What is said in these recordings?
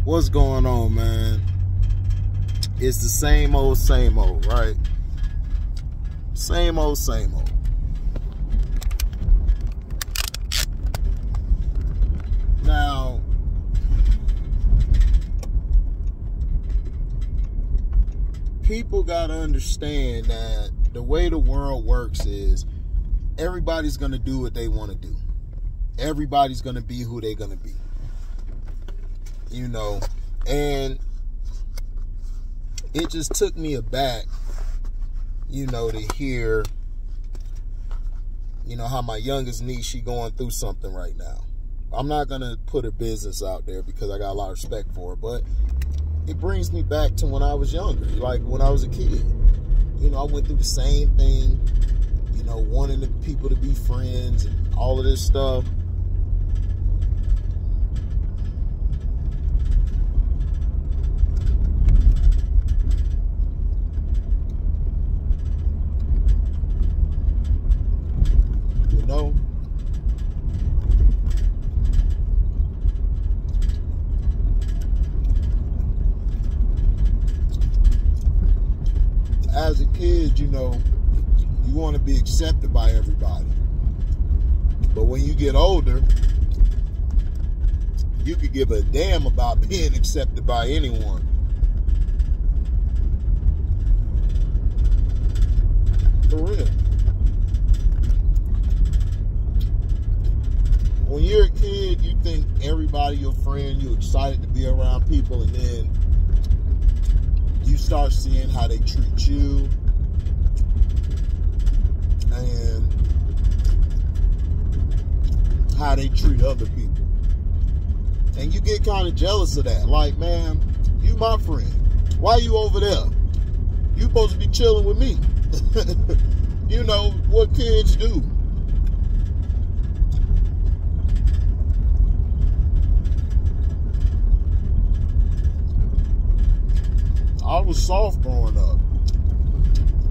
What's going on, man? It's the same old, right? Same old, same old. Now, people gotta understand that the way the world works is everybody's gonna do what they want to do. Everybody's gonna be who they're gonna be. You know, and it just took me aback, you know, to hear, you know, how my youngest niece, she going through something right now. I'm not going to put her business out there because I got a lot of respect for her, but it brings me back to when I was younger, like when I was a kid. You know, I went through the same thing, you know, wanting the people to be friends and all of this stuff. No. As a kid, you know, you want to be accepted by everybody. But when you get older, you could give a damn about being accepted by anyone. For real. When you're a kid, you think everybody your friend, you're excited to be around people, and then you start seeing how they treat you and how they treat other people. And you get kind of jealous of that. Like, man, you my friend. Why you over there? You supposed to be chilling with me. You know what kids do. I was soft growing up.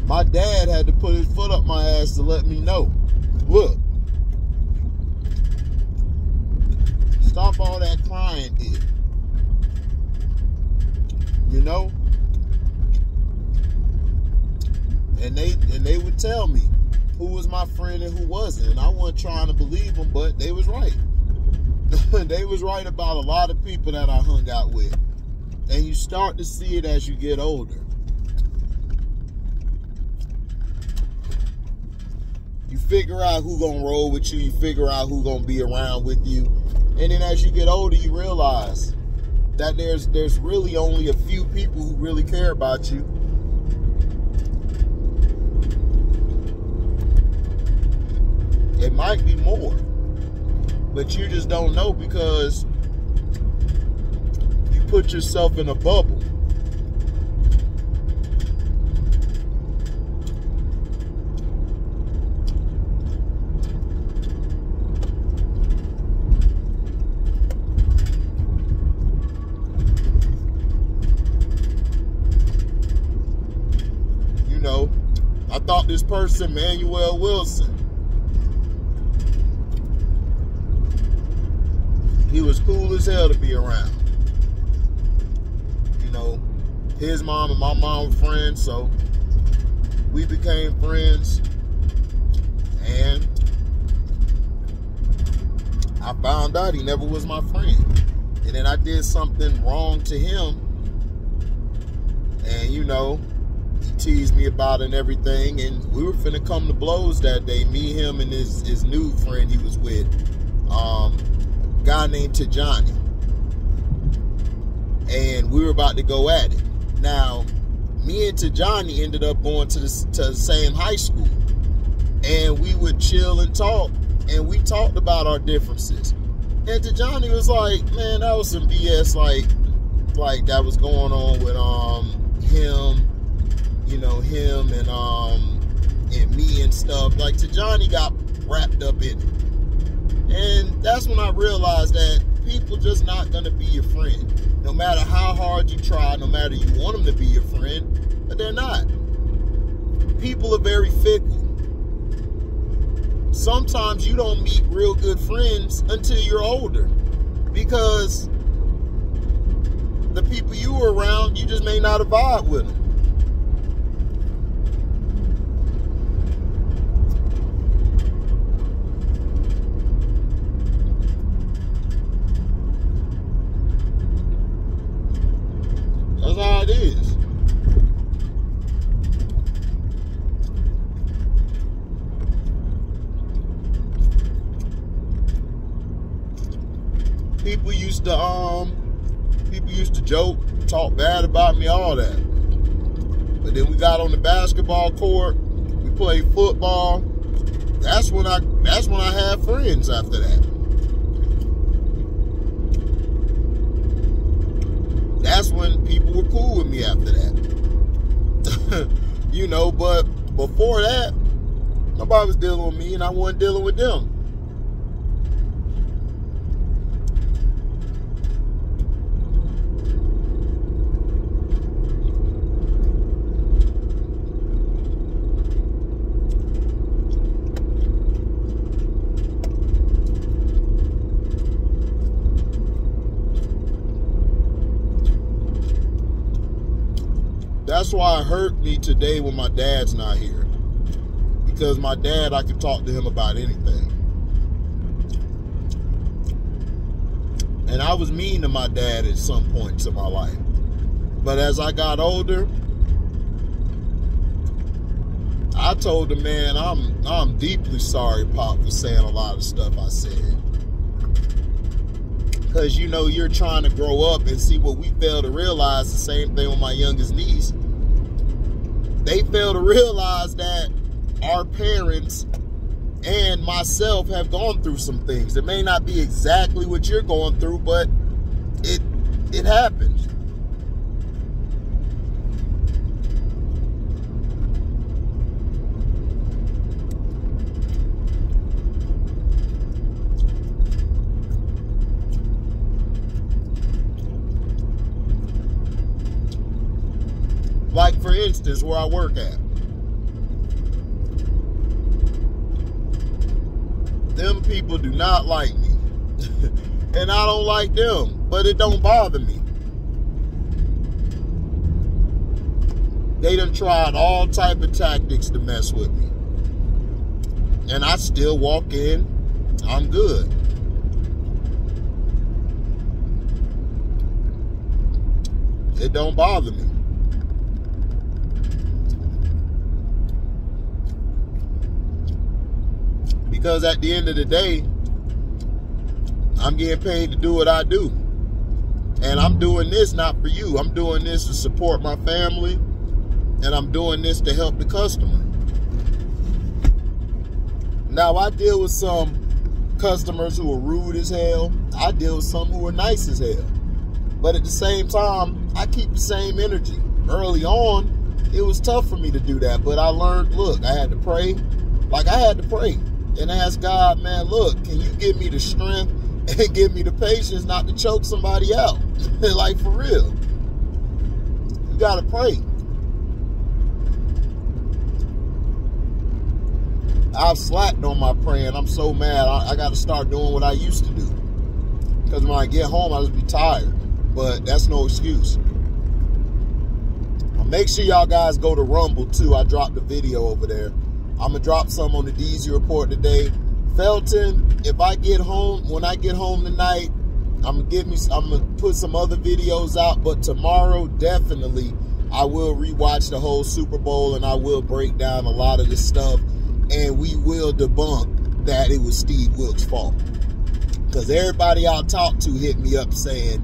My dad had to put his foot up my ass to let me know. Look, stop all that crying, dude. You know? And they would tell me who was my friend and who wasn't. And I wasn't trying to believe them, but they was right. They was right about a lot of people that I hung out with. And you start to see it as you get older. You figure out who gonna roll with you. You figure out who gonna be around with you. And then as you get older, you realize that there's really only a few people who really care about you. It might be more, but you just don't know because put yourself in a bubble. You know, I thought this person, Manuel Wilson, he was cool as hell to be around. His mom and my mom were friends, so we became friends. And I found out he never was my friend. And then I did something wrong to him. And, you know, he teased me about it and everything. And we were finna come to blows that day. Me, him, and his new friend he was with. A guy named Tajani. And we were about to go at it. Now, me and Tajani ended up going to the same high school. And we would chill and talk. And we talked about our differences. And Tajani was like, man, that was some BS like that was going on with him, you know, him and me and stuff. Like Tajani got wrapped up in it. And that's when I realized that people just not gonna be your friend. No matter how hard you try, no matter you want them to be your friend, but they're not. People are very fickle. Sometimes you don't meet real good friends until you're older, because people you were around, you just may not have vibed with them. That's how it is. People used to joke, talk bad about me, all that. But then we got on the basketball court, we played football. That's when I had friends after that. That's when people were cool with me after that. You know, but before that, nobody was dealing with me and I wasn't dealing with them. That's why it hurt me today when my dad's not here. Because my dad, I could talk to him about anything. And I was mean to my dad at some points in my life. But as I got older, I told him, man, I'm deeply sorry, Pop, for saying a lot of stuff I said. Because, you know, you're trying to grow up and see what we fail to realize. The same thing with my youngest niece. They fail to realize that our parents and myself have gone through some things. It may not be exactly what you're going through, but it happens. Like, for instance, where I work at. Them people do not like me. And I don't like them. But it don't bother me. They done tried all type of tactics to mess with me. And I still walk in. I'm good. It don't bother me. Because at the end of the day, I'm getting paid to do what I do. And I'm doing this not for you. I'm doing this to support my family. And I'm doing this to help the customer. Now, I deal with some customers who are rude as hell. I deal with some who are nice as hell. But at the same time, I keep the same energy. Early on, it was tough for me to do that. But I learned, look, I had to pray. Like, I had to pray. And ask God, man, look, can you give me the strength and give me the patience not to choke somebody out? Like, for real. You got to pray. I've slacked on my praying. I'm so mad. I got to start doing what I used to do. Because when I get home, I just be tired. But that's no excuse. Make sure y'all guys go to Rumble, too. I dropped a video over there. I'm going to drop some on the DZ Report today. Felton, if I get home, when I get home tonight, I'm going to put some other videos out. But tomorrow, definitely, I will rewatch the whole Super Bowl and I will break down a lot of this stuff. And we will debunk that it was Steve Wilkes' fault. Because everybody I talked to hit me up saying,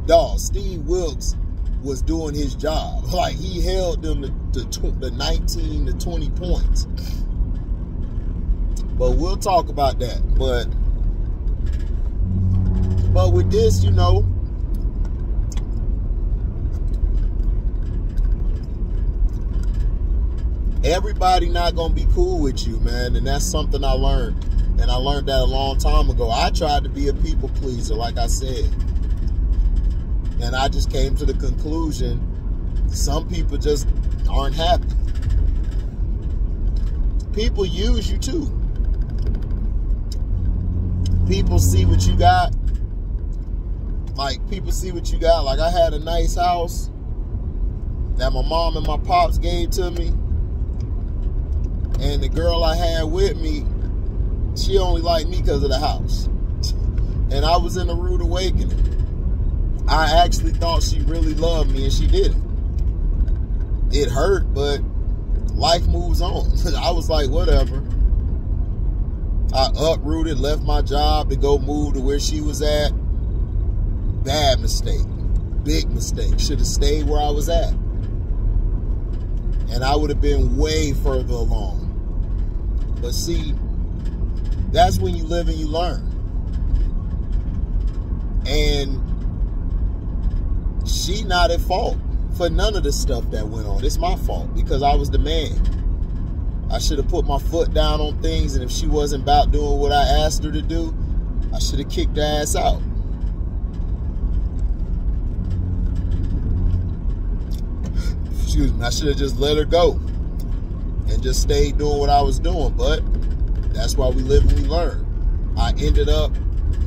dawg, Steve Wilkes was doing his job. Like, he held them to 19 to 20 points. But we'll talk about that. But with this, you know, everybody not gonna be cool with you, man. And that's something I learned. And I learned that a long time ago. I tried to be a people pleaser, like I said. And I just came to the conclusion, some people just aren't happy. People use you too. People see what you got. like, people see what you got. Like, I had a nice house that my mom and my pops gave to me. And the girl I had with me, she only liked me because of the house. And I was in a rude awakening. I actually thought she really loved me, and she didn't. It hurt, but life moves on. I was like, whatever. I uprooted, left my job to go move to where she was at. Bad mistake. Big mistake. Should have stayed where I was at. And I would have been way further along. But see, that's when you live and you learn. And she not at fault for none of the stuff that went on. It's my fault because I was the man. I should have put my foot down on things, and if she wasn't about doing what I asked her to do, I should have kicked her ass out. Excuse me. I should have just let her go and just stayed doing what I was doing. But that's why we live and we learn. I ended up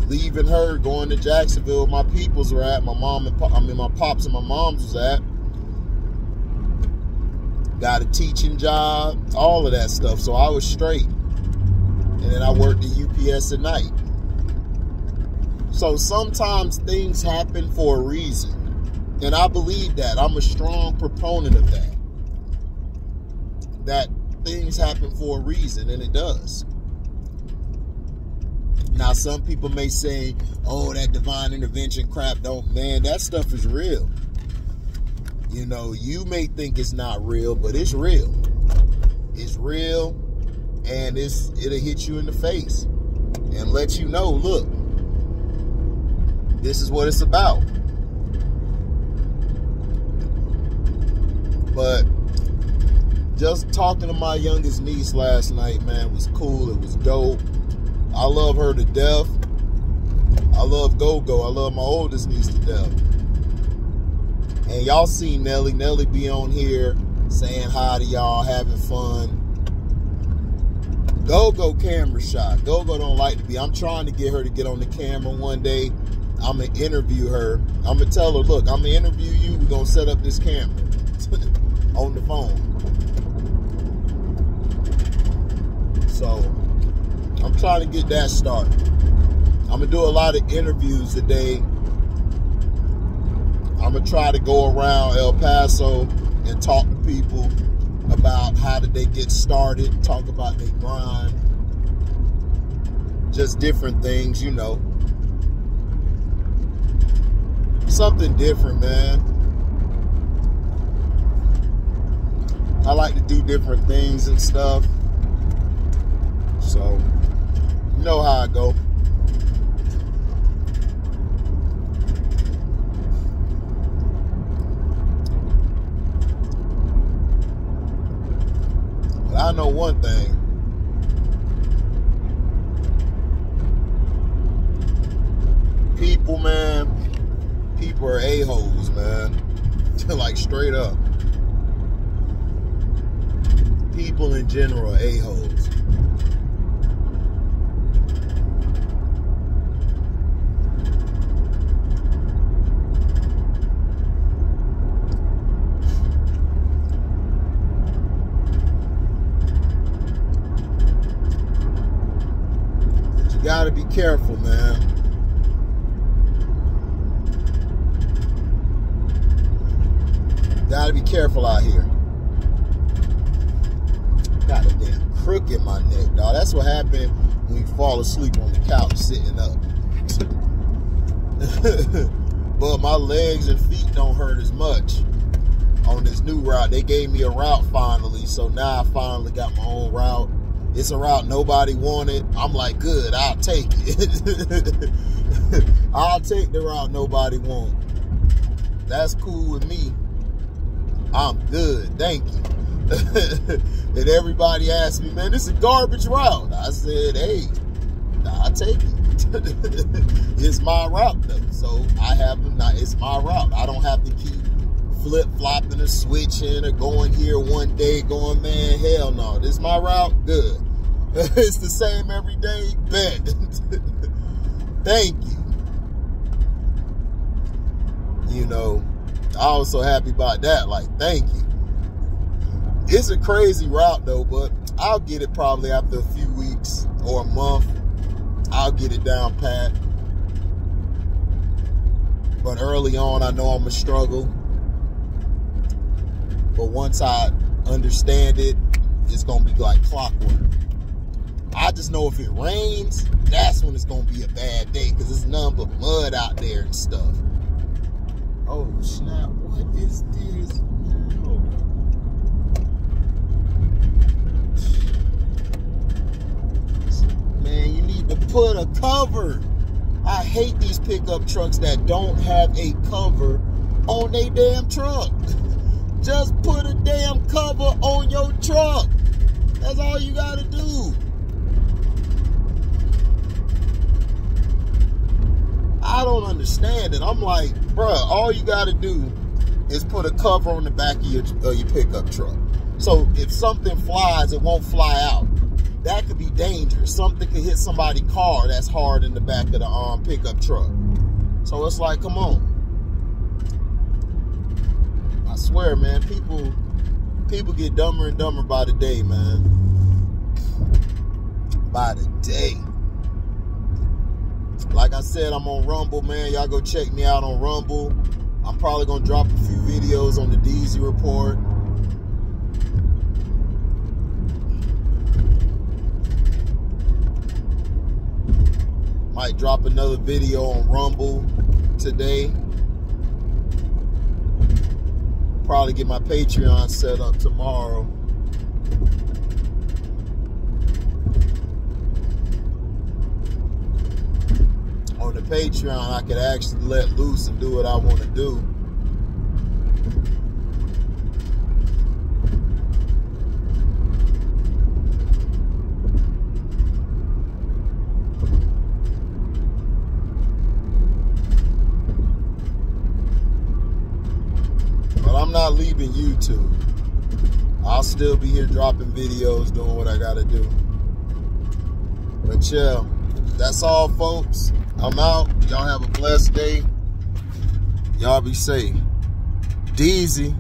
leaving her, going to Jacksonville where my peoples were at. My mom and my pops and my mom's was at. Got a teaching job, all of that stuff. So I was straight. And then I worked at UPS at night. So sometimes things happen for a reason. And I believe that. I'm a strong proponent of that. That things happen for a reason, and it does. Now, some people may say, oh, that divine intervention crap don't, man, that stuff is real. You know, you may think it's not real, but it's real. It's real, and it'll hit you in the face and let you know, look, this is what it's about. But just talking to my youngest niece last night, man, was cool. It was dope. I love her to death. I love Go-Go. I love my oldest niece to death. And y'all see Nelly. Nelly be on here saying hi to y'all, having fun. Go-Go camera shy. Go-Go don't like to be. I'm trying to get her to get on the camera one day. I'm going to interview her. I'm going to tell her, look, I'm going to interview you. We're going to set up this camera on the phone. So I'm trying to get that started. I'm going to do a lot of interviews today. I'm going to try to go around El Paso and talk to people about how did they get started, talk about their grind, just different things, you know. Something different, man. I like to do different things and stuff. So, you know how I go. But I know one thing. People, man, people are a-holes, man. Like, straight up. People in general are a-holes. But you gotta be careful, man. Gotta be careful out here. Got a damn crook in my neck, dog. That's what happened when you fall asleep on the couch sitting up. But my legs and feet don't hurt as much on this new route. They gave me a route finally, so now I finally got my own route. It's a route nobody wanted. I'm like, good, I'll take it. I'll take the route nobody wants. That's cool with me. I'm good, thank you. And everybody asked me, man, this is a garbage route. I said, hey, I'll take it. It's my route, though. So I have, it's my route. I don't have to keep flip-flopping or switching or going here one day going, man, hell no. This is my route, good. It's the same every day, bet. Thank you. you know, I was so happy about that. Like, thank you. It's a crazy route though, but I'll get it probably after a few weeks or a month. I'll get it down pat. But early on, I know I'm a struggle. But once I understand it, it's gonna be like clockwork. I just know if it rains, that's when it's gonna be a bad day, because it's nothing but mud out there and stuff. Oh snap, what is this? Man, you need to put a cover. I hate these pickup trucks that don't have a cover on their damn truck. Just put a damn cover on your truck. That's all you gotta do. I don't understand it. I'm like, bruh, all you gotta do is put a cover on the back of your pickup truck. So if something flies, it won't fly out. That could be dangerous. Something could hit somebody's car that's hard in the back of the pickup truck. So it's like, come on. I swear, man, people get dumber and dumber by the day, man. By the day. Like I said, I'm on Rumble, man. Y'all go check me out on Rumble. I'm probably gonna drop a few videos on the DZ Report. Might drop another video on Rumble today. Probably get my Patreon set up tomorrow. On the Patreon, I could actually let loose and do what I want to do. I'm not leaving YouTube. I'll still be here dropping videos, doing what I gotta do. But yeah, that's all, folks. I'm out. Y'all have a blessed day. Y'all be safe. DZ.